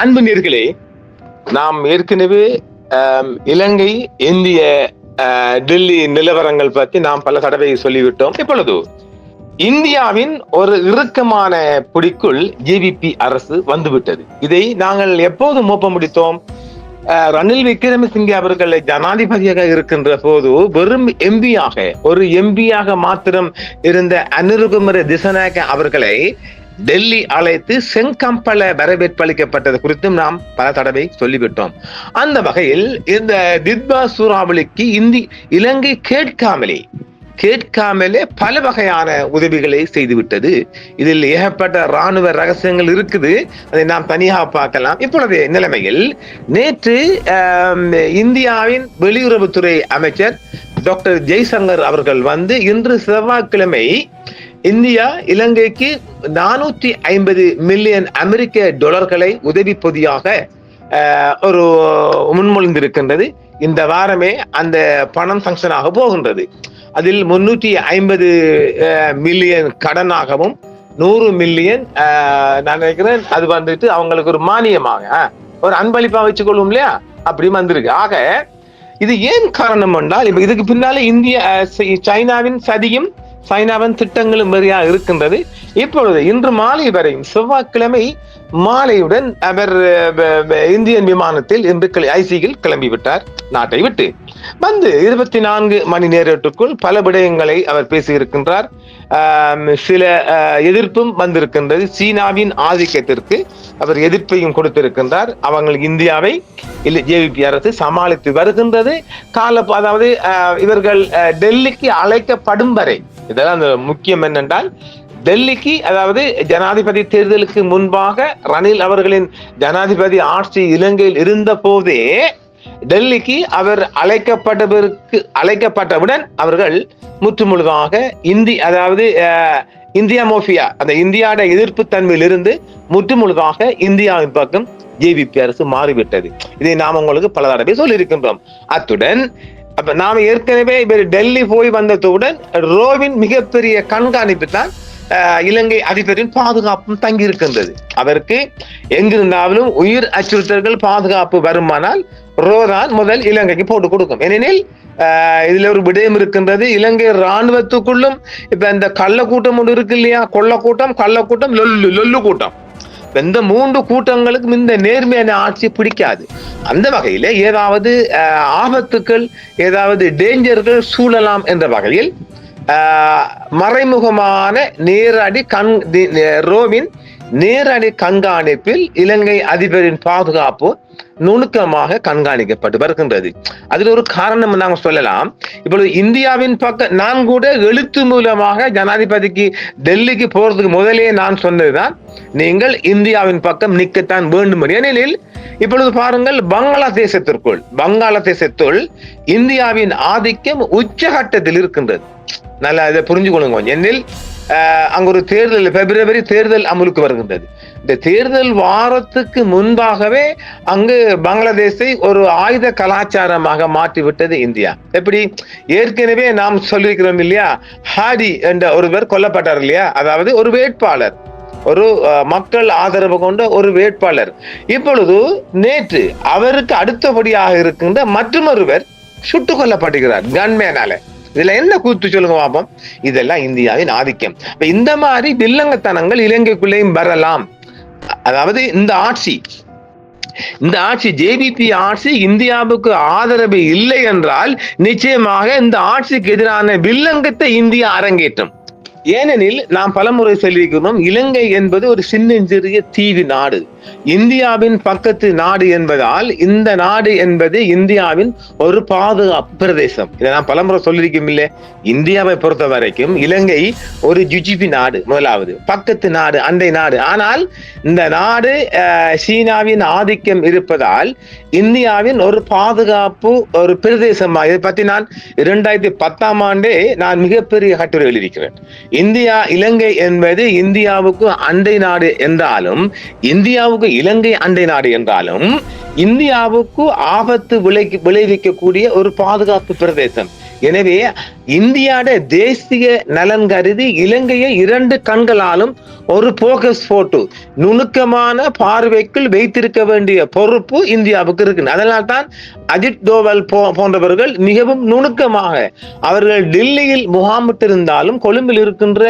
அன்பு நேயர்களே, நாம் ஏற்கனவே இலங்கை இந்திய டெல்லி நிலவரங்கள் பற்றி நாம் பல தடவை சொல்லிவிட்டோம். இப்பொழுது இந்தியாவின் ஒரு இறுக்கமான பிடிக்குள் ஜேவிபி அரசு வந்துவிட்டது. இதை நாங்கள் எப்போது மோப்ப முடித்தோம்? ரணில் விக்ரமசிங்கே அவர்கள் ஜனாதிபதியாக இருக்கின்ற போது வெறும் ஒரு எம்பியாக மாத்திரம் இருந்த அனுருகுமார திசாநாயக்க அவர்களை டெல்லி அழைத்து செங்கம்பள வரவேற்பு அளிக்கப்பட்டது குறித்தும் நாம் பல தடவை சொல்லிவிட்டோம். அந்த வகையில் இந்த தித்வா சூறாவளிக்கு இலங்கை கேட்காமலே பல வகையான உதவிகளை செய்துவிட்டது. இதில் ஏகப்பட்ட ராணுவ ரகசியங்கள் இருக்குது, அதை நாம் தனியாக பார்க்கலாம். இப்பொழுது நிலைமையில் நேற்று இந்தியாவின் வெளியுறவுத்துறை அமைச்சர் டாக்டர் ஜெய்சங்கர் அவர்கள் இன்று செவ்வாய்க்கிழமை இந்தியா இலங்கைக்கு 450 மில்லியன் அமெரிக்க டாலர்களை உதவி பொதியாக ஒரு முன்மொழிந்திருக்கின்றது. இந்த வாரமே அந்த பணம் சங்ஷன் ஆக போகின்றது. அதில் 350 மில்லியன் கடனாகவும் 100 மில்லியன் நான் நினைக்கிறேன் அது அவங்களுக்கு ஒரு மானியமாக ஒரு அன்பளிப்பா வச்சுக்கொள்ளும் இல்லையா, அப்படி வந்திருக்கு. ஆக இது ஏன் காரணம் என்றால், இதுக்கு பின்னாலே சைனாவின் சதியும் சைனாவின் திட்டங்களும் நிறையா இருக்கின்றது. இப்பொழுது இன்று மாலை வரையும் செவ்வாய்க்கிழமை மாலையுடன் அவர் இந்தியன் விமானத்தில் இன்று ஐசியில் கிளம்பிவிட்டார். நாட்டை விட்டு 24 மணி நேரத்துக்குள் பல விடயங்களை அவர் பேசியிருக்கின்றார். சில எதிர்ப்பும் வந்திருக்கின்றது. சீனாவின் ஆதிக்கத்திற்கு அவர் எதிர்ப்பையும் கொடுத்திருக்கின்றார். இந்தியாவை ஜேவிபி அரசு சமாளித்து வருகின்றது. அதாவது இவர்கள் டெல்லிக்கு அழைக்கப்படும் வரை, இதெல்லாம் முக்கியம் என்னென்றால், டெல்லிக்கு அதாவது ஜனாதிபதி தேர்தலுக்கு முன்பாக ரணில் அவர்களின் ஜனாதிபதி ஆட்சி இலங்கையில் இருந்த போதே டெல்லிக்கு அவர் அழைக்கப்பட்டவுடன் அவர்கள் முற்றுமுழுதாக இந்தியா மோபியா, அந்த இந்தியாவோட எதிர்ப்பு தன்மையில் இருந்து முற்றுமுழுதாக இந்தியாவின் பக்கம் ஜேவிபி அரசு மாறிவிட்டது. இதை நாம் உங்களுக்கு பல தடவை சொல்லி இருக்கின்றோம். அத்துடன் நாம ஏற்கனவே இவர் டெல்லி போய் வந்ததுடன் ரோவின் மிகப்பெரிய கண்காணிப்பு தான் இலங்கை அதிபரின் பாதுகாப்பும் தங்கி இருக்கின்றது. அவருக்கு எங்கிருந்தாலும் உயிர் அச்சுறுத்தல்கள் பாதுகாப்பு வருமானால் ரோதான் முதல் இலங்கைக்கு போட்டு கொடுக்கும். ஏனெனில் இதுல ஒரு விடயம் இருக்கின்றது. இலங்கை ராணுவத்துக்குள்ளும் இப்ப இந்த கள்ளக்கூட்டம் ஒன்று இருக்கு இல்லையா, கள்ளக்கூட்டம் லொல்லு கூட்டம், இந்த 3 கூட்டங்களுக்கும் இந்த நேர்மையான ஆட்சி பிடிக்காது. அந்த வகையில ஏதாவது ஆபத்துக்கள், ஏதாவது டேஞ்சர்கள் சூழலாம் என்ற வகையில் மறைமுகமான ரோவின் நேரடி கண்காணிப்பில் இலங்கை அதிபரின் பாதுகாப்பு நுணுக்கமாக கண்காணிக்கப்பட்டு வருகின்றது. அதில் ஒரு காரணம் நாங்கள் சொல்லலாம். இப்பொழுது இந்தியாவின் பக்கம் நான் கூட எழுத்து மூலமாக ஜனாதிபதிக்கு டெல்லிக்கு போறதுக்கு முதலே நான் சொன்னதுதான், நீங்கள் இந்தியாவின் பக்கம் நிற்கத்தான் வேண்டும். ஏனெனில் இப்பொழுது பாருங்கள், வங்காளதேசத்துள் இந்தியாவின் ஆதிக்கம் உச்சகட்டத்தில் இருக்கின்றது. நல்லா இதை புரிஞ்சு கொள்ளுங்க. ஏனெனில் அங்கு ஒரு தேர்தல், பிப்ரவரி தேர்தல் அமலுக்கு வருகின்றது. இந்த தேர்தல் வாரத்துக்கு முன்பாகவே அங்கு பங்களாதேஷை ஒரு ஆயுத கலாச்சாரமாக மாற்றிவிட்டது இந்தியா. எப்படி ஏற்கனவே நாம் சொல்லியிருக்கிறோம் இல்லையா, ஹாடி என்ற ஒருவர் கொல்லப்பட்டார் இல்லையா, அதாவது ஒரு வேட்பாளர், ஒரு மக்கள் ஆதரவு கொண்ட ஒரு வேட்பாளர். இப்பொழுது நேற்று அவருக்கு அடுத்தபடியாக இருக்கின்ற மற்றொருவர் சுட்டுக் கொல்லப்படுகிறார் கன்மேனால. இதுல என்ன கூத்து சொல்லுங்க பாப்போம். இதெல்லாம் இந்தியாவின் ஆதிக்கம். இந்த மாதிரி வில்லங்கத்தனங்கள் இலங்கைக்குள்ளேயும் வரலாம். அதாவது இந்த ஆட்சி ஜேவிபி ஆட்சி இந்தியாவுக்கு ஆதரவு இல்லை என்றால் நிச்சயமாக இந்த ஆட்சிக்கு எதிரான வில்லங்கத்தை இந்தியா அரங்கேற்றும். ஏனெனில் நாம் பலமுறை சொல்லியிருக்கிறோம், இலங்கை என்பது ஒரு சின்னஞ்சிறிய தீவு நாடு, இந்தியாவின் பக்கத்து நாடு என்பதால் இந்த நாடு என்பது இந்தியாவின் ஒரு பாதுகாப்பு பிரதேசம். இதை நான் பலமுறை சொல்லியிருக்கோம் இல்லை. இந்தியாவை பொறுத்த வரைக்கும் இலங்கை ஒரு ஜுஜிபி நாடு, முதலாவது பக்கத்து நாடு, அண்டை நாடு. ஆனால் இந்த நாடு சீனாவின் ஆதிக்கம் இருப்பதால் இந்தியாவின் ஒரு பாதுகாப்பு ஒரு பிரதேசமாக, இதை பற்றி நான் 2010ஆம் ஆண்டே நான் மிகப்பெரிய கட்டுரை எழுதியிருக்கிறேன். இலங்கை என்பது இந்தியாவுக்கு அண்டை நாடு என்றாலும், இந்தியாவுக்கு இலங்கை அண்டை நாடு என்றாலும், இந்தியாவுக்கு ஆபத்து விளைவிக்கக்கூடிய ஒரு பாதுகாப்பு பிரதேசம். எனவே இந்தியாட தேசிய நலன் கருதி இலங்கையை 2 கண்களாலும் ஒரு போக்கஸ் போட்டு நுணுக்கமான பார்வைக்குள் வைத்திருக்க வேண்டிய பொறுப்பு இந்தியாவுக்கு இருக்கு. அதனால்தான் அஜித் டோவல் போன்றவர்கள் மிகவும் நுணுக்கமாக அவர்கள் டெல்லியில் முகாமிட்டிருந்தாலும் கொழும்பில் இருக்கின்ற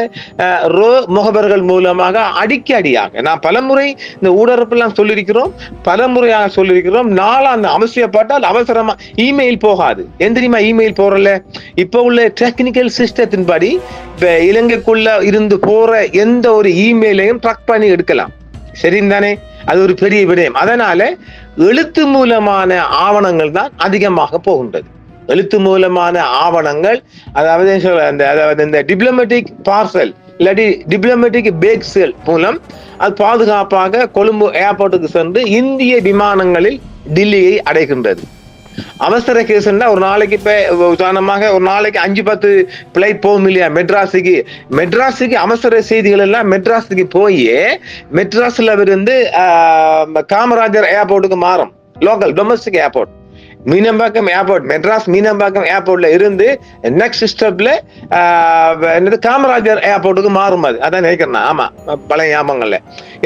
முகவர்கள் மூலமாக அடிக்கடியாக நான் பலமுறை இந்த ஊடகப்பெல்லாம் சொல்லியிருக்கிறோம், பலமுறையாக சொல்லியிருக்கிறோம். நாளாந்த அவசியப்பட்டால் அவசரமா இமெயில் போகாது. எந்திரிமா இமெயில் போறல இப்ப உள்ள டெக்னிக்கல் சிஸ்டத்தின் படி இப்ப இலங்கைக்குள்ள இருந்து போற எந்த ஒரு இமெயிலையும் ட்ராக் பண்ணி எடுக்கலாம். சரிதானே? அது ஒரு பெரிய விடயம். அதனால எழுத்து மூலமான ஆவணங்கள் தான் அதிகமாக போகின்றது. எழுத்து மூலமான ஆவணங்கள், அதாவது இந்த டிப்ளமேட்டிக் பார்சல் இல்லாட்டி டிப்ளமேட்டிக் பேக்ஸ்கள் மூலம் அது பாதுகாப்பாக கொழும்பு ஏர்போர்ட்டுக்கு சென்று இந்திய விமானங்களில் டில்லியை அடைகின்றது. அவசர கேஸ்ன்னா ஒரு நாளைக்கு இப்ப உதாரணமாக ஒரு நாளைக்கு 5-10 பிளைட் போகும் இல்லையா மெட்ராஸுக்கு அவசர செய்திகள் எல்லாம் மெட்ராஸுக்கு போய் மெட்ராஸ்ல இருந்து காமராஜர் ஏர்போர்ட்டுக்கு மாறும். Local domestic airport Meenambakkam airport, Madras Meenambakkam ஏர்போர்ட்ல இருந்து நெக்ஸ்ட் ஸ்டெப்ல காமராஜர் ஏர்போர்ட்டுக்கு மாறும். அதான் நினைக்கிறேன். ஆமா, பழைய ஞாபகங்கள்ல.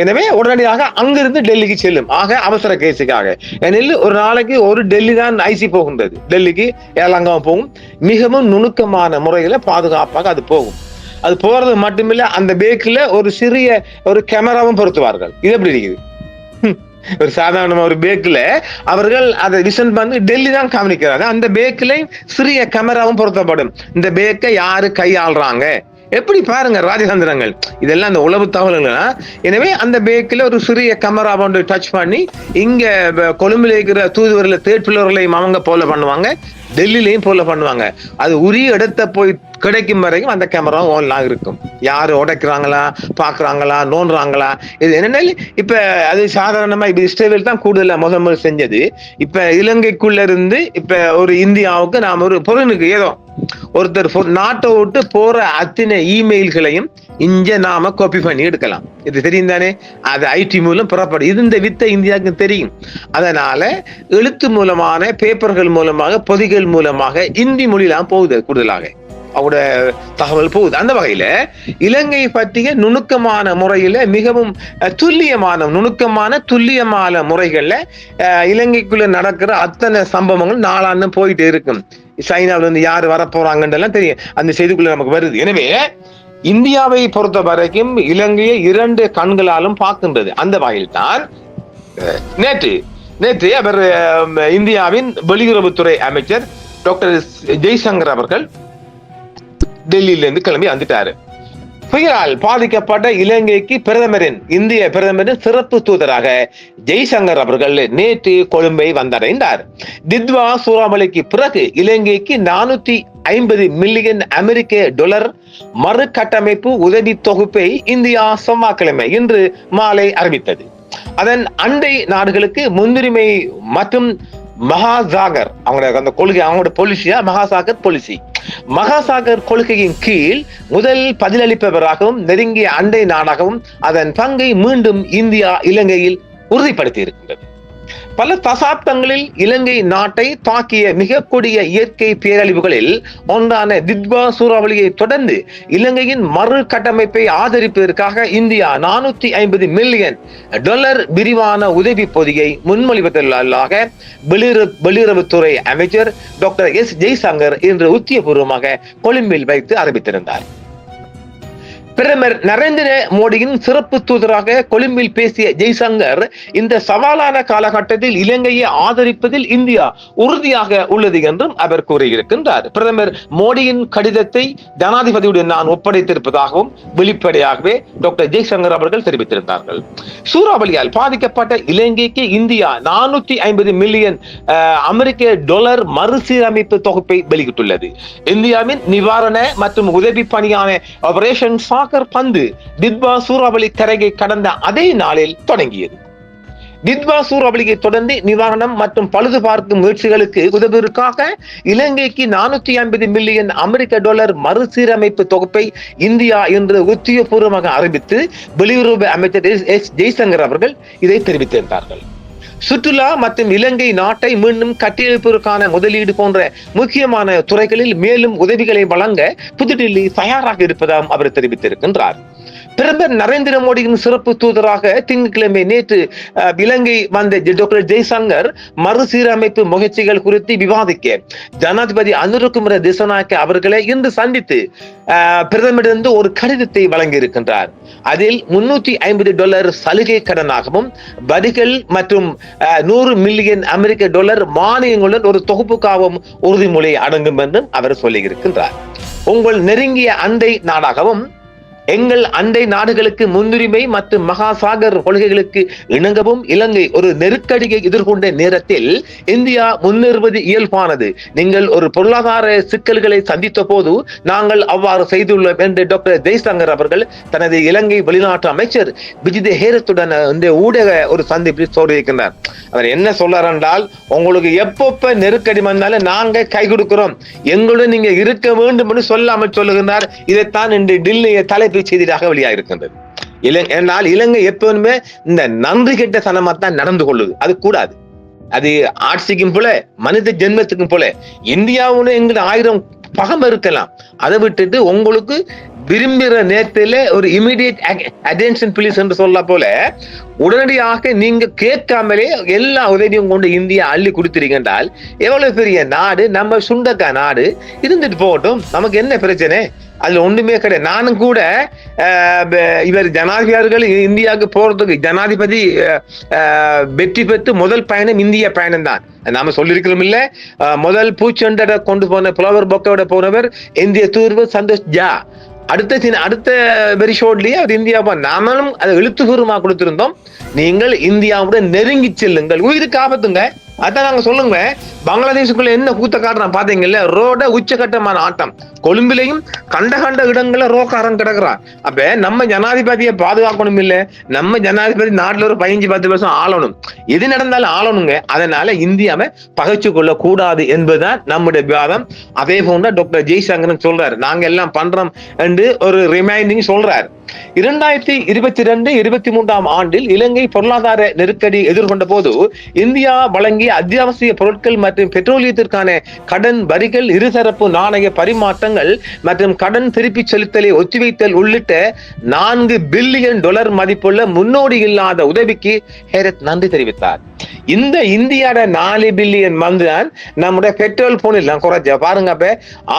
எனவே உடனடியாக அங்கிருந்து டெல்லிக்கு செல்லும். ஆக அவசர கேஸுக்காக ஏனெனில் ஒரு நாளைக்கு ஒரு டெல்லி தான் ஐசி போகின்றது. டெல்லிக்கு ஏலங்காவும் போகும். மிகவும் நுணுக்கமான முறையில பாதுகாப்பாக அது போகும். அது போறது மட்டுமில்ல, அந்த பேக்கில் ஒரு சிறிய ஒரு கேமராவும் பொருத்துவார்கள். இது எப்படி இருக்குது? ஒரு சாதாரண ஒரு பேக்ல அவர்கள் அதை விசன் பண்ணி டெல்லி தான் கவனிக்கிறாங்க. அந்த பேக்ல சிறிய கேமராவும் பொருத்தப்படும். இந்த பேக்கை யாரு கையாளுறாங்க எப்படி பாருங்க ராஜதந்திரங்கள், இதெல்லாம் அந்த உளவு தகவல்கள். எனவே அந்த பேக்கில் ஒரு சிறிய கேமரா கொண்டு டச் பண்ணி இங்க கொழும்புல இருக்கிற தூதுவரில் 3rd ஃப்ளோர்லையும் அவங்க போல பண்ணுவாங்க, டெல்லிலையும் போல பண்ணுவாங்க. அது உரிய இடத்தை போய் கிடைக்கும் வரைக்கும் அந்த கேமரா ஆன்லாம் இருக்கும். யாரு உடைக்கிறாங்களா, பாக்குறாங்களா, நோன்றாங்களா, இது என்னென்ன இப்ப அது சாதாரணமா இப்ப இஸ்ரேல் தான் கூடுதலா முதல் செஞ்சது. இப்ப இலங்கைக்குள்ள இருந்து இப்ப ஒரு இந்தியாவுக்கு நாம ஒரு பொருளுக்கு ஏதோ ஒருத்தர் நாட்டை விட்டு போற அத்தனை இமெயில்களையும் இங்க நாம காப்பி பண்ணி எடுக்கலாம். இது தெரியும் தானே? அது ஐடி மூலம் புறப்படும். இது இந்த வித்தை இந்தியாவுக்கு தெரியும். அதனால எழுத்து மூலமான பேப்பர்கள் மூலமாக பொதிகள் மூலமாக இந்தி மொழியெல்லாம் போகுது. கூடுதலாக அவரோட தகவல் போகுது. அந்த வகையில இலங்கை பற்றிய நுணுக்கமான முறையில மிகவும் துல்லியமான முறைகள்ல இலங்கைக்குள்ள நடக்கிற அத்தனை சம்பவங்கள் நாளான்னு போயிட்டு இருக்கும். சைனாவில இருந்து யாரு வரப்போறாங்கன்றெல்லாம் தெரியும், அந்த செய்திக்குள்ள நமக்கு வருது. எனவே இந்தியாவை பொறுத்த வரைக்கும் இலங்கையை 2 கண்களாலும் பார்க்கின்றது. அந்த வகையில் தான் நேற்று அவர் இந்தியாவின் வெளியுறவுத்துறை அமைச்சர் டாக்டர் ஜெய்சங்கர் அவர்கள் டெல்லியில இருந்து கிளம்பி வந்துட்டாரு. புயலால் பாதிக்கப்பட்ட இலங்கைக்கு இந்திய பிரதமரின் சிறப்பு தூதராக ஜெய்சங்கர் அவர்கள் நேற்று கொழும்பை வந்தடைந்தார். தித்வா சூறாவளிக்கு பிறகு இலங்கைக்கு 450 மில்லியன் அமெரிக்க டாலர் மறுகட்டமைப்பு உதவி தொகுப்பை இந்தியா செவ்வாய்க்கிழமை இன்று மாலை அறிவித்தது. அதன் அண்டை நாடுகளுக்கு முன்னுரிமை மற்றும் மகாசாகர் அந்த கொள்கை, அவங்களோட பாலிசியா மகாசாகர் கொள்கையின் கீழ் முதல் பதிலளிப்பவராகவும் நெருங்கிய அண்டை நாடாகவும் அதன் பங்கை மீண்டும் இந்தியா இலங்கையில் உறுதிப்படுத்தி இருக்கின்றது. பல தசாப்தங்களில் இலங்கை நாட்டை தாக்கிய மிக கொடிய இயற்கை பேரழிவுகளில் ஒன்றான தித்வா சூறாவளியை தொடர்ந்து இலங்கையின் மறு கட்டமைப்பை ஆதரிப்பதற்காக இந்தியா 450 மில்லியன் டாலர் விரிவான உதவி பொதியை முன்மொழிவதற்காக வெளியுறவுத்துறை அமைச்சர் டாக்டர் எஸ் ஜெய்சங்கர் இன்று உத்தியபூர்வமாக கொழும்பில் வைத்து அறிவித்திருந்தார். பிரதமர் நரேந்திர மோடியின் சிறப்பு தூதராக கொழும்பில் பேசிய ஜெய்சங்கர் இந்த சவாலான காலகட்டத்தில் இலங்கையை ஆதரிப்பதில் இந்தியா உறுதியாக உள்ளது என்றும் அவர் கூறியிருக்கின்றார். பிரதமர் மோடியின் கடிதத்தை ஜனாதிபதியுடன் நான் ஒப்படைத்திருப்பதாகவும் வெளிப்படையாகவே டாக்டர் ஜெய்சங்கர் அவர்கள் தெரிவித்திருந்தார்கள். சூறாவளியால் பாதிக்கப்பட்ட இலங்கைக்கு இந்தியா 450 மில்லியன் அமெரிக்க டாலர் மறுசீரமைப்பு தொகுப்பை வெளியிட்டுள்ளது. இந்தியாவின் நிவாரண மற்றும் உதவி பணியான ஆபரேஷன் பந்து தித்வா சூறாவளி கரையை கடந்த அதே நாளில் தொடங்கியது. தித்வா சூறாவளியை தொடர்ந்து நிவாரணம் மற்றும் பழுது பார்க்கும் முயற்சிகளுக்கு உதவுவதற்காக இலங்கைக்கு 450 மில்லியன் அமெரிக்க டாலர் மறுசீரமைப்பு தொகுப்பை இந்தியா என்று உத்தியோகபூர்வமாக அறிவித்து வெளியுறவு அமைச்சர் எஸ் ஜெய்சங்கர் அவர்கள் இதை தெரிவித்திருந்தார்கள். சுற்றுலா மற்றும் இலங்கை நாட்டை மீண்டும் கட்டியெழுப்பதற்கான முதலீடு போன்ற முக்கியமான துறைகளில் மேலும் உதவிகளை வழங்க புதுடில்லி தயாராக இருப்பதாகவும் அவர் தெரிவித்திருக்கின்றார். பிரதமர் நரேந்திர மோடியின் சிறப்பு தூதராக திங்கட்கிழமை நேற்று இலங்கை வந்த டாக்டர் ஜெய்சங்கர் மறுசீரமைப்பு முயற்சிகள் குறித்து விவாதிக்க ஜனாதிபதி அனுரகுமார திசாநாயக்க அவர்களை இன்று சந்தித்து பிரதமரிடம் ஒரு கடிதத்தை வழங்கியிருக்கின்றார். அதில் $350 சலுகை கடனாகவும் வரிகள் மற்றும் $100 மில்லியன் அமெரிக்க மானியங்களுடன் ஒரு தொகுப்புக்காகவும் உறுதிமொழி அடங்கும் என்றும் அவர் சொல்லியிருக்கின்றார். உங்கள் நெருங்கிய அண்டை நாடாகவும் எங்கள் அண்டை நாடுகளுக்கு முன்னுரிமை மற்றும் மகாசாகர் கொள்கைகளுக்கு இணங்கவும் இலங்கை ஒரு நெருக்கடியை எதிர்கொண்ட நேரத்தில் இந்தியா முன்னேறுவது இயல்பானது. நீங்கள் ஒரு பொருளாதார சிக்கல்களை சந்தித்த போது நாங்கள் அவ்வாறு செய்துள்ளோம் என்று டாக்டர் ஜெய்சங்கர் அவர்கள் தனது இலங்கை வெளிநாட்டு அமைச்சர் விஜித ஹேரத்துடன் இந்த ஊடக ஒரு சந்திப்பில் சொல்லியிருக்கிறார். அவர் என்ன சொல்றார் என்றால், உங்களுக்கு எப்பப்ப நெருக்கடி வந்தாலும் நாங்க கை கொடுக்கிறோம், எங்களுடன் நீங்க இருக்க வேண்டும் என்று சொல்லாமல் சொல்லுகிறார். இதைத்தான் இன்று டில்லியை தலைப்பு செய்தியாக வெளியாகிருக்கின்றது. என்னால் இலங்கை எப்பவுமே இந்த நன்றி கெட்ட சனமா தான் நடந்து கொள்ளுது. அது கூடாது. அது ஆட்சிக்கும் போல மனித ஜென்மத்துக்கும் போல இந்தியாவுன்னு எங்களுக்கு 1000 பகம் இருக்கலாம். அதை விட்டுட்டு உங்களுக்கு விரும்புகிற நேரத்தில் ஒரு இமிடியேட் அட்டென்ஷன் பிளீஸ் என்று சொல்ல போல உடனடியாக நீங்க கேட்காமலே எல்லா உதவியும் கொண்டு இந்தியா அள்ளி கொடுத்திருக்கின்றால் எவ்வளவு பெரிய நாடு, நம்ம சுண்டக்கா நாடு இருந்துட்டு போகட்டும், நமக்கு என்ன பிரச்சனை? அதுல ஒண்ணுமே கிடையாது. நானும் கூட இவர் ஜனாதிபதிகள் இந்தியாவுக்கு போறதுக்கு ஜனாதிபதி வெற்றி பெற்று முதல் பயணம் இந்திய பயணம் தான். நாம சொல்லியிருக்கிறோம் இல்ல, முதல் பூச்செண்டை கொண்டு போன புலவர் பொக்கையோட போனவர் இந்திய தூர்வர் சந்தோஷ் ஜா. அடுத்த வெரிஷோட்லயே அவர் இந்தியா நாமளும் அதை எழுத்துப்பூர்வமா கொடுத்திருந்தோம். நீங்கள் இந்தியாவுடன் நெருங்கி செல்லுங்கள், உயிருக்கு ஆபத்துங்க. அதான் நாங்க சொல்லுங்க. பங்களாதேஷுக்குள்ள என்ன கூத்த காட்டுறான் பாத்தீங்கல்ல, ரோட உச்சகட்டமான ஆட்டம். கொழும்பிலையும் கண்ட இடங்கள்ல ரோக்காரன் கிடக்குறான். அப்ப நம்ம ஜனாதிபதியை பாதுகாக்கணும் இல்ல, நம்ம ஜனாதிபதி நாட்டுல ஒரு 15-10 வருஷம் ஆளணும். எது நடந்தாலும் ஆளணுங்க. அதனால இந்தியாவை பகைச்சு கொள்ள கூடாது என்பதுதான் நம்முடைய விவாதம். அதே போன்ற டாக்டர் ஜெய்சங்கர் சொல்றாரு, நாங்க எல்லாம் பண்றோம் என்று ஒரு ரிமைண்டிங் சொல்றாரு. 2022-23 ஆண்டில் இலங்கை பொருளாதார நெருக்கடி எதிர்கொண்ட போது இந்தியா வழங்கிய அத்தியாவசிய பொருட்கள் மற்றும் பெட்ரோலியத்திற்கான கடன் வரிகள், இருதரப்பு நாணய பரிமாற்றங்கள் மற்றும் கடன் திருப்பி செலுத்தலை ஒத்திவைத்தல் உள்ளிட்ட $4 பில்லியன் மதிப்புள்ள முன்னோடி இல்லாத உதவிக்கு ஹேரத் நன்றி தெரிவித்தார். இந்த இந்தியாவோட 4 பில்லியன் தான் நம்முடைய பெட்ரோல் போனில் குறைச்ச பாருங்க.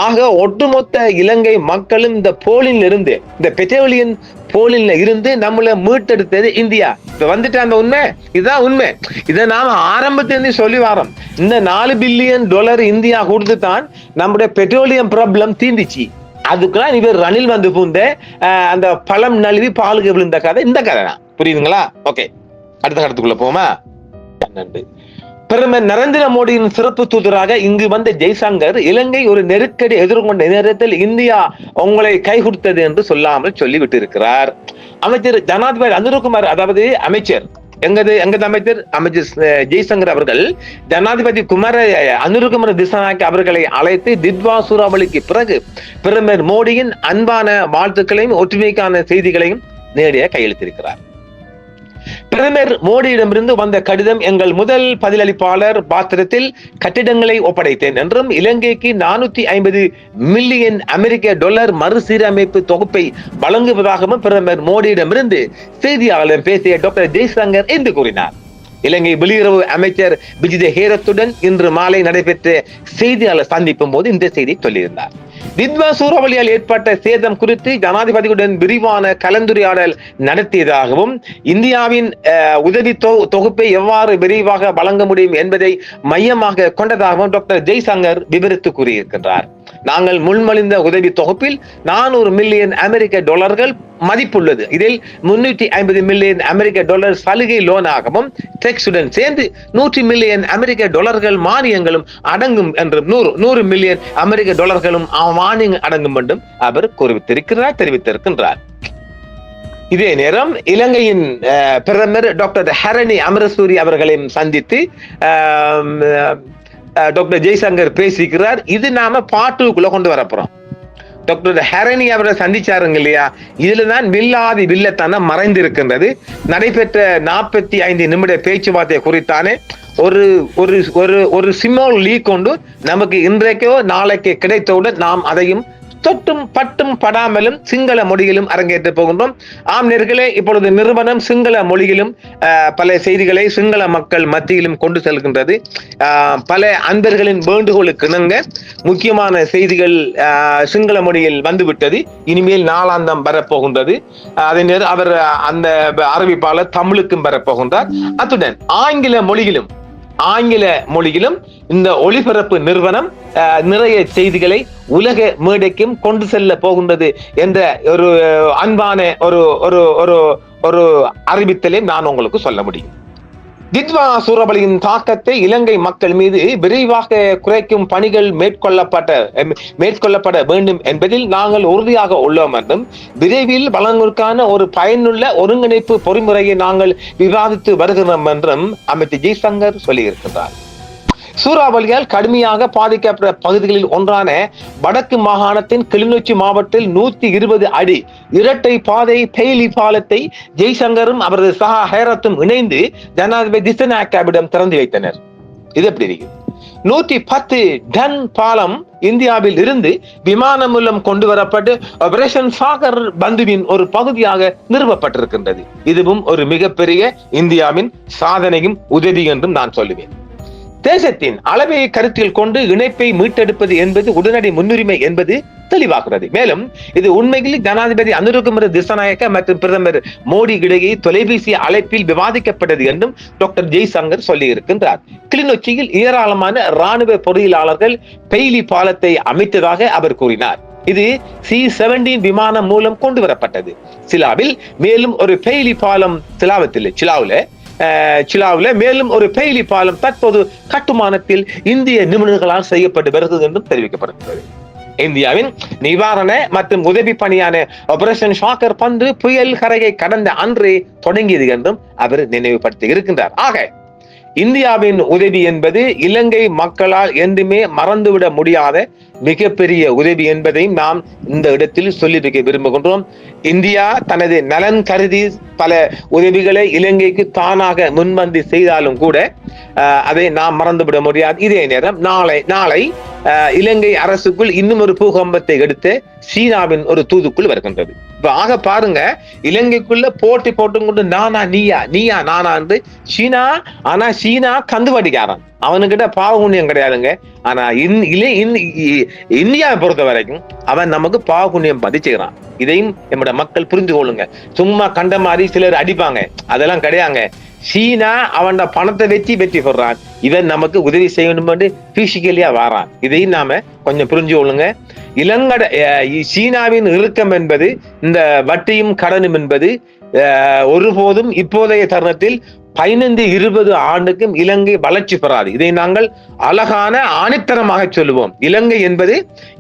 ஆக ஒட்டுமொத்த இலங்கை மக்களும் இந்த போலில் இருந்து, இந்த பெட்ரோலியன் போலில் இருந்து நம்மளை மீட்டெடுத்தது இந்தியா. இப்ப வந்துட்டு அந்த உண்மை, இதுதான் உண்மை. இதை நாம ஆரம்பத்திலிருந்து சொல்லி வரோம். இந்த $4 பில்லியன் இந்தியா கொடுத்து தான் நம்முடைய பெட்ரோலியம் ப்ராப்ளம் தீர்ந்துச்சு. அதுக்கெல்லாம் இவர் ரணில் வந்து பூந்த அந்த பழம் நழுவி பாலுக்கு விழுந்த கதை இந்த கதை தான். புரியுதுங்களா? ஓகே, அடுத்த கட்டத்துக்குள்ள போமா. நன்றி. பிரதமர் நரேந்திர மோடியின் சிறப்பு தூதராக இங்கு வந்த ஜெய்சங்கர் இலங்கை ஒரு நெருக்கடி எதிர்கொண்ட நேரத்தில் இந்தியா உங்களை கை கொடுத்தது என்று சொல்லாமல் சொல்லிவிட்டு இருக்கிறார். அமைச்சர் ஜனாதிபதி அனுரகுமார், அதாவது அமைச்சர் எங்கது அமைச்சர் ஜெய்சங்கர் அவர்கள் ஜனாதிபதி அனுரகுமார திசாநாயக்க அவர்களை அழைத்து தித்வா சூறாவளிக்கு பிறகு பிரதமர் மோடியின் அன்பான வாழ்த்துக்களையும் ஒற்றுமைக்கான செய்திகளையும் நேரடியாக கையெழுத்திருக்கிறார். பிரதமர் மோடியிடமிருந்து வந்த கடிதம், எங்கள் முதல் பதிலளிப்பாளர் பாத்திரத்தில் கட்டிடங்களை ஒப்படைத்தேன் என்றும் இலங்கைக்கு $450 மில்லியன் மறுசீரமைப்பு தொகுப்பை வழங்குவதாகவும் பிரதமர் மோடியிடமிருந்து செய்தியாளர் பேசிய டாக்டர் ஜெய்சங்கர் என்று கூறினார். இலங்கை வெளியுறவு அமைச்சர் விஜித ஹேரத்துடன் இன்று மாலை நடைபெற்ற செய்தியாளர் சந்திப்பும் போது இந்த செய்தி சொல்லியிருந்தார். தித்வா சூறாவளியால் ஏற்பட்ட சேதம் குறித்து ஜனாதிபதியுடன் விரிவான கலந்துரையாடல் நடத்தியதாகவும் இந்தியாவின் உதவி தொகுப்பை எவ்வாறு விரைவாக வழங்க முடியும் என்பதை மையமாக கொண்டதாகவும் டாக்டர் ஜெய்சங்கர் விவரித்து கூறியிருக்கின்றார். நாங்கள் முன்மொழிந்த உதவி தொகுப்பில் $400 மில்லியன் மதிப்புள்ளது. இதில் $350 மில்லியன் சலுகை லோனாகவும் டெக்ஸுடன் சேர்ந்து $100 மில்லியன் மானியங்களும் அடங்கும் என்றும் $100 மில்லியன் மானியம் அடங்கும் என்றும் அவர் தெரிவித்திருக்கின்றார். இதே நேரம் இலங்கையின் பிரதமர் டாக்டர் ஹரணி அமரசூரி அவர்களையும் சந்தித்து டாக்டர் ஜெய்சங்கர் பேசிக்கிறார். இது நாம பாட்டுக்குள்ள கொண்டு வரப்போறோம். டாக்டர் ஹரணி அவரை சந்திச்சாருங்க இல்லையா, இதுலதான் வில்லாதி வில்லத்தனம் மறைந்திருக்கின்றது. நடைபெற்ற 45 நிமிட பேச்சுவார்த்தை குறித்தானே ஒரு ஒரு ஒரு ஒரு சிமால் லீக் கொண்டு நமக்கு இன்றைக்கோ நாளைக்கு கிடைத்தவுடன் நாம் அதையும் தொட்டும் பட்டும் படாமலும் சிங்கள மொழியிலும் அரங்கேற்ற போகின்றோம். ஆம் நேர்களே, இப்பொழுது நிறுவனம் சிங்கள மொழியிலும் பல செய்திகளை சிங்கள மக்கள் மத்தியிலும் கொண்டு செல்கின்றது. பல அன்பர்களின் வேண்டுகோளுக்கு இணங்க முக்கியமான செய்திகள் சிங்கள மொழியில் வந்துவிட்டது. இனிமேல் நாளாந்தம் வரப்போகின்றது. அதே நேரம் அவர் அந்த அறிவிப்பாளர் தமிழுக்கும் வரப்போகின்றார். அத்துடன் ஆங்கில மொழியிலும் இந்த ஒளிபரப்பு நிறுவனம் நிறைய செய்திகளை உலக மேடைக்கும் கொண்டு செல்ல போகின்றது என்ற ஒரு அன்பான ஒரு அறிவித்தலை நான் உங்களுக்கு சொல்ல முடியும். தித்வா சூறாவளியின் தாக்கத்தை இலங்கை மக்கள் மீது விரைவாக குறைக்கும் பணிகள் மேற்கொள்ளப்பட வேண்டும் என்பதில் நாங்கள் உறுதியாக உள்ளோம் என்றும் விரைவில் வழங்குவதற்கான ஒரு பயனுள்ள ஒருங்கிணைப்பு பொறிமுறையை நாங்கள் விவாதித்து வருகிறோம் என்றும் அமைச்சர் ஜெய்சங்கர் சொல்லியிருக்கிறார். சூறாவளியால் கடுமையாக பாதிக்கப்பட்ட பகுதிகளில் ஒன்றான வடக்கு மாகாணத்தின் கிளிநொச்சி மாவட்டத்தில் 120 அடி இரட்டை பாதை பெய்லி பாலத்தை ஜெய்சங்கரும் அவரது சகா ஹேரத்தும் இணைந்து ஜனாதிபதி திஸ்ஸநாயக்கவிடம் திறந்து வைத்தனர். இது எப்படி இருக்கு? 110 டன் பாலம் இந்தியாவில் இருந்து விமானம் மூலம் கொண்டு வரப்பட்டு ஆபரேஷன் சாகர் பந்துவின் ஒரு பகுதியாக நிறுவப்பட்டிருக்கின்றது. இதுவும் ஒரு மிகப்பெரிய இந்தியாவின் சாதனையும் உதவி என்றும் நான் சொல்லுவேன். தேசத்தின் அளவை கருத்தில் கொண்டு இணைப்பை மீட்டெடுப்பது என்பது உடனடி முன்னுரிமை என்பது தெளிவாகிறது. மேலும் இது உண்மையில் ஜனாதிபதி அனுரகுமார திஸ்ஸநாயக்க மற்றும் பிரதமர் மோடி இடையே தொலைபேசி அழைப்பில் விவாதிக்கப்பட்டது என்றும் டாக்டர் ஜெய்சங்கர் சொல்லி இருக்கின்றார். கிளிநொச்சியில் ஏராளமான ராணுவ பொறியியலாளர்கள் பெய்லி பாலத்தை அமைத்ததாக அவர் கூறினார். இது C-17 விமானம் மூலம் கொண்டு வரப்பட்டது. சிலாவில் மேலும் ஒரு பெய்லி பாலம் சிலாவுல மேலும் ஒரு பெய்லி பாலம் தற்போது கட்டுமானத்தில் இந்திய நிபுணர்களால் செய்யப்பட்டு வருகிறது என்றும் தெரிவிக்கப்படுகிறது. இந்தியாவின் நிவாரண மற்றும் உதவி பணியான ஆபரேஷன் சாகர் பந்து புயல் கரையை கடந்த அன்றே தொடங்கியது என்றும் அவர் நினைவுபடுத்தி இருக்கின்றார். ஆக இந்தியாவின் உதவி என்பது இலங்கை மக்களால் என்றுமே மறந்துவிட முடியாத மிகப்பெரிய உதவி என்பதையும் நாம் இந்த இடத்தில் சொல்லியிருக்க விரும்புகின்றோம். இந்தியா தனது நலன் கருதி பல உதவிகளை இலங்கைக்கு தானாக முன்வந்து செய்தாலும் கூட அதை நாம் மறந்துவிட முடியாது. இதே நேரம் நாளை இலங்கை அரசுக்குள் இன்னும் ஒரு பூகம்பத்தை எடுத்து சீனாவின் ஒரு தூதுக்குள் வருகின்றது. இப்ப ஆக பாருங்க, இலங்கைக்குள்ள போட்டி போட்டுக்கொண்டு நீயா நானா என்று சீனா கந்துவடிக்காரன். அவனுக்கிட்ட பாவ புண்ணியம் கிடையாதுங்க. ஆனா இந்தியாவை பொறுத்த வரைக்கும் அவன் நமக்கு பாவ புண்ணியம் பதிச்சுக்கிறான். இதையும் நம்முடைய மக்கள் புரிந்து கொள்ளுங்க. சும்மா கண்ட மாதிரி சிலர் அடிப்பாங்க, அதெல்லாம் கிடையாங்க. சீனா அவன் பணத்தை வச்சு வெற்றி பெறான், இவன் நமக்கு உதவி செய்யணும் என்று பிசிக்கலியா வாரான். இதையும் நாம கொஞ்சம் புரிஞ்சு கொள்ளுங்க. சீனாவின் இறுக்கம் என்பது இந்த வட்டியும் கடனும் என்பது ஒருபோதும் இப்போதைய தருணத்தில் 15-20 ஆண்டுக்கும் இலங்கை வளர்ச்சி பெறாது. இதை நாங்கள் அழகான ஆணித்தரமாக சொல்லுவோம். இலங்கை என்பது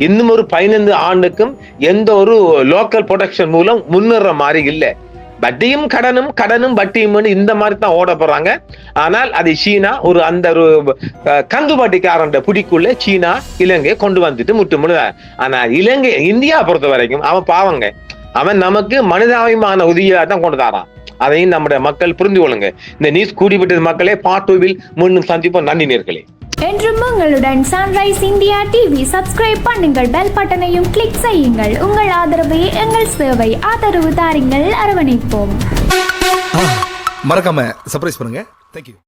இன்னும் ஒரு 15 ஆண்டுக்கும் எந்த ஒரு லோக்கல் ப்ரொடக்ஷன் மூலம் முன்னேற மாதிரி இல்லை. வட்டியும் கடனும் வட்டியும் இந்த மாதிரி தான் ஓட போறாங்க. ஆனால் அது சீனா அந்த ஒரு கந்துபாட்டிக்காரன் பிடிக்குள்ள சீனா இலங்கை கொண்டு வந்துட்டு முட்டு. ஆனா இந்தியா பொறுத்த வரைக்கும் அவன் பாவங்க, அவன் நமக்கு மனிதாபிமான உதவியா தான் கொண்டு தரான். அதையும் நம்முடைய மக்கள் புரிந்து கொள்ளுங்க. இந்த நியூஸ் கூடிவிட்டது மக்களே. பார்ட் 2வில் மீண்டும் சந்திப்போம். நன்றி நேர்களே. என்றும் உங்களுடன் சன்ரைஸ் இந்தியா டிவி சப்ஸ்கிரைப் பண்ணுங்கள், பெல் பட்டனையும் கிளிக் செய்யுங்கள். உங்கள் ஆதரவே எங்கள் சேவை. ஆதரவு தாருங்கள், அரவணைப்போம். மறக்காம சர்ப்ரைஸ் பண்ணுங்க. தேங்க்யூ.